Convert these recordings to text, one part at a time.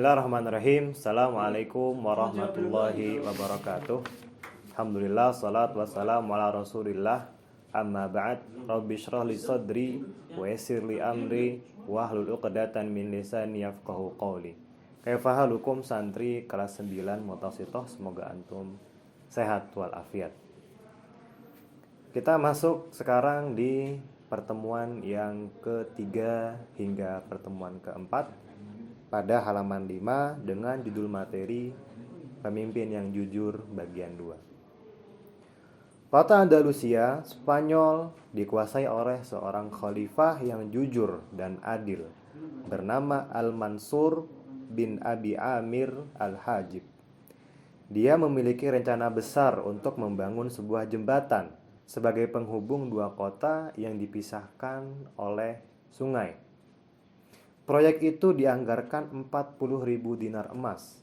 Bismillahirrahmanirrahim. Assalamualaikum warahmatullahi wabarakatuh. Alhamdulillah, salatu wassalamu ala rasulillah. Amma ba'd. Rabbi syrah li sadri wa yassir li amri wahlul 'uqdatan min lisani yafqahu qawli. Kaifa halukum santri kelas 9 Mutasitoh, semoga antum sehat walafiat. Kita masuk sekarang di pertemuan yang ketiga hingga pertemuan keempat pada halaman 5 dengan judul materi Pemimpin yang Jujur bagian 2. Kota Andalusia, Spanyol, dikuasai oleh seorang khalifah yang jujur dan adil bernama Al-Mansur bin Abi Amir Al-Hajib. Dia memiliki rencana besar untuk membangun sebuah jembatan sebagai penghubung dua kota yang dipisahkan oleh sungai. Proyek itu dianggarkan 40.000 dinar emas.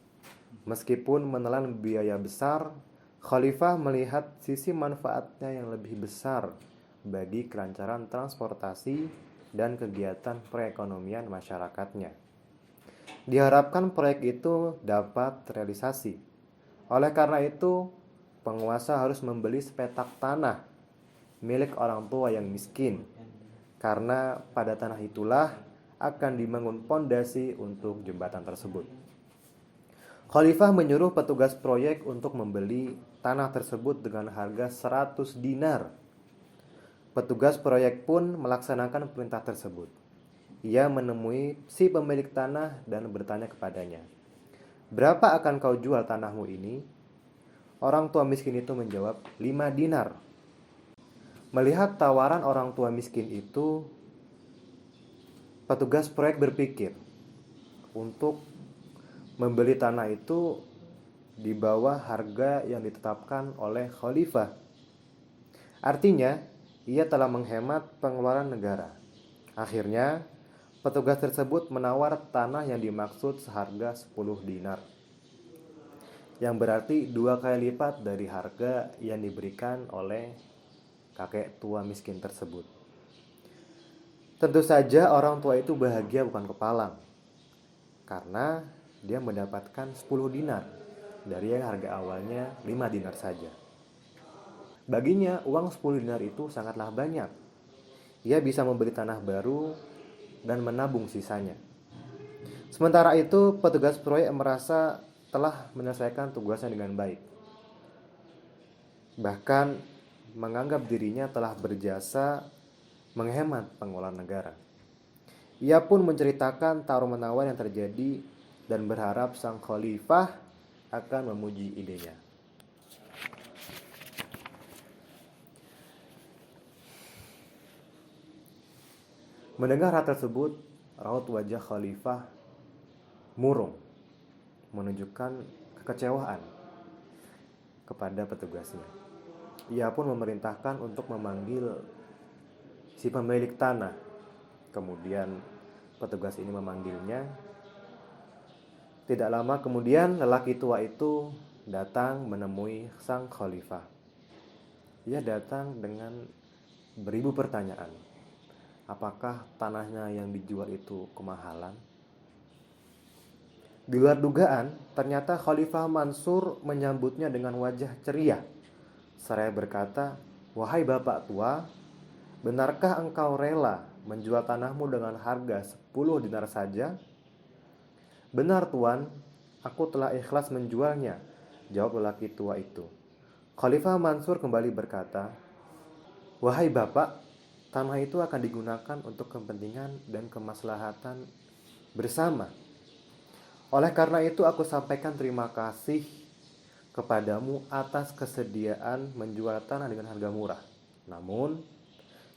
Meskipun menelan biaya besar, Khalifah melihat sisi manfaatnya yang lebih besar bagi kelancaran transportasi dan kegiatan perekonomian masyarakatnya. Diharapkan proyek itu dapat terrealisasi. Oleh karena itu, penguasa harus membeli sepetak tanah milik orang tua yang miskin, karena pada tanah itulah akan dibangun pondasi untuk jembatan tersebut. Khalifah menyuruh petugas proyek untuk membeli tanah tersebut dengan harga 100 dinar. Petugas proyek pun melaksanakan perintah tersebut. Ia menemui si pemilik tanah dan bertanya kepadanya, "Berapa akan kau jual tanahmu ini?" Orang tua miskin itu menjawab, 5 dinar. Melihat tawaran orang tua miskin itu, petugas proyek berpikir untuk membeli tanah itu di bawah harga yang ditetapkan oleh khalifah. Artinya, ia telah menghemat pengeluaran negara. Akhirnya, petugas tersebut menawar tanah yang dimaksud seharga 10 dinar, yang berarti 2 kali lipat dari harga yang diberikan oleh kakek tua miskin tersebut. Tentu saja orang tua itu bahagia bukan kepalang, karena dia mendapatkan 10 dinar dari yang harga awalnya 5 dinar saja. Baginya uang 10 dinar itu sangatlah banyak. Ia bisa membeli tanah baru dan menabung sisanya. Sementara itu, petugas proyek merasa telah menyelesaikan tugasnya dengan baik. Bahkan menganggap dirinya telah berjasa menghemat pengeluaran negara. Ia pun menceritakan tawar-menawar yang terjadi dan berharap sang khalifah akan memuji idenya. Mendengar hal tersebut, raut wajah khalifah murung, menunjukkan kekecewaan kepada petugasnya. Ia pun memerintahkan untuk memanggil si pemilik tanah. Kemudian petugas ini memanggilnya. Tidak lama kemudian lelaki tua itu datang menemui sang khalifah. Ia datang dengan beribu pertanyaan. Apakah tanahnya yang dijual itu kemahalan? Di luar dugaan, ternyata Khalifah Mansur menyambutnya dengan wajah ceria. Seraya berkata, "Wahai bapak tua, benarkah engkau rela menjual tanahmu dengan harga 10 dinar saja?" "Benar tuan, aku telah ikhlas menjualnya," jawab lelaki tua itu. Khalifah Mansur kembali berkata, "Wahai bapak, tanah itu akan digunakan untuk kepentingan dan kemaslahatan bersama. Oleh karena itu aku sampaikan terima kasih kepadamu atas kesediaan menjual tanah dengan harga murah. Namun,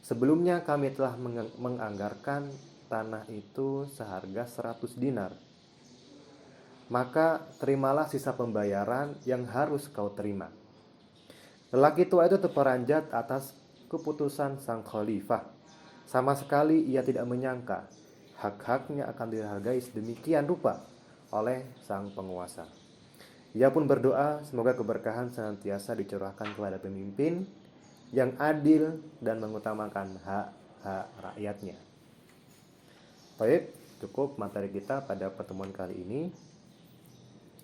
sebelumnya kami telah menganggarkan tanah itu seharga 100 dinar. Maka terimalah sisa pembayaran yang harus kau terima." Lelaki tua itu terperanjat atas keputusan sang khalifah. Sama sekali ia tidak menyangka hak-haknya akan dihargai sedemikian rupa oleh sang penguasa. Ia pun berdoa semoga keberkahan senantiasa dicurahkan kepada pemimpin yang adil dan mengutamakan hak-hak rakyatnya. Baik, Cukup materi kita pada pertemuan kali ini.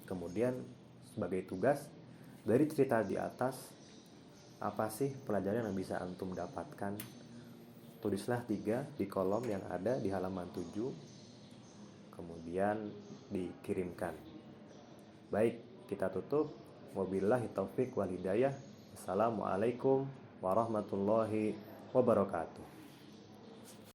Kemudian sebagai tugas dari cerita di atas, apa sih pelajaran yang bisa antum dapatkan? Tulislah 3 di kolom yang ada di halaman 7, kemudian dikirimkan. Baik, kita tutup. Wabillahi taufik wal hidayah. Assalamualaikum warahmatullahi wabarakatuh.